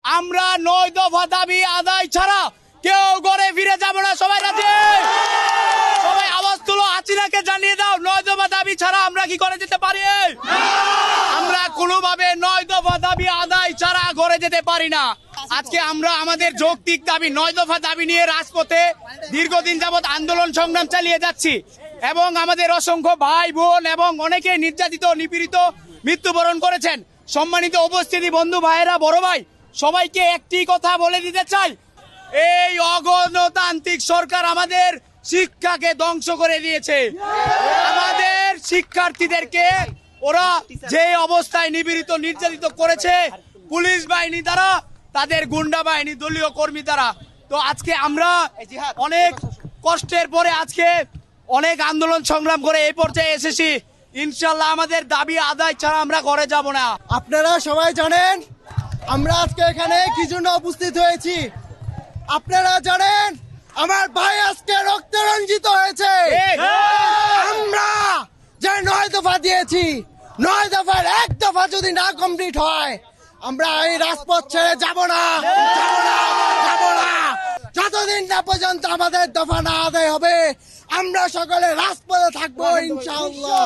আমরা 9 দফা দাবি আদায় ছাড়া কেউ ঘরে ফিরে যাব না। সবাই রাজি? সবাই আওয়াজ তুলো, হাসিনাকে জানিয়ে দাও 9 দফা দাবি ছাড়া আমরা কি করে যেতে পারি? আমরা কোনোভাবে 9 দফা দাবি আদায় ছাড়া ঘরে যেতে পারি না। আজকে আমরা আমাদের যৌক্তিক দাবি 9 দফা দাবি নিয়ে রাজপথে দীর্ঘদিন যাবৎ আন্দোলন সংগ্রাম চালিয়ে যাচ্ছি এবং আমাদের অসংখ্য ভাই বোন এবং অনেকে নির্যাতিত নিপীড়িত মৃত্যুবরণ করেছেন। সম্মানিত উপস্থিতি, বন্ধু ভাইয়েরা, বড় ভাই, সবাইকে একটি কথা বলে দিতে চাই, এই অগণতান্ত্রিক সরকার আমাদের শিক্ষাকে ধ্বংস করে দিয়েছে। আমাদের শিক্ষার্থীদেরকে ওরা যে অবস্থায় নিপীড়িত নির্যাতিত করেছে পুলিশ বাহিনী দ্বারা, তাদের গুন্ডা বাহিনী, দলীয় কর্মী দ্বারা। তো আজকে আমরা অনেক কষ্টের পরে আজকে অনেক আন্দোলন সংগ্রাম করে এই পর্যায়ে এসেছি। ইনশাল্লাহ আমাদের দাবি আদায় ছাড়া আমরা ঘরে যাব না। আপনারা সবাই জানেন আমরা আজকে এখানে কি জন্য উপস্থিত হয়েছি। আপনারা জানেন আমার ভাই আজকে রক্তে রঞ্জিত হয়েছে। আমরা যে 9 দফা দিয়েছি, 9 দফার 1 দফা যদি না কমপ্লিট হয় আমরা এই রাজপথ ছেড়ে যাব না, যাব না। যতদিন না পর্যন্ত আমাদের দফা না আদায় হবে আমরা সকলে রাজপথে থাকবো ইনশাআল্লাহ।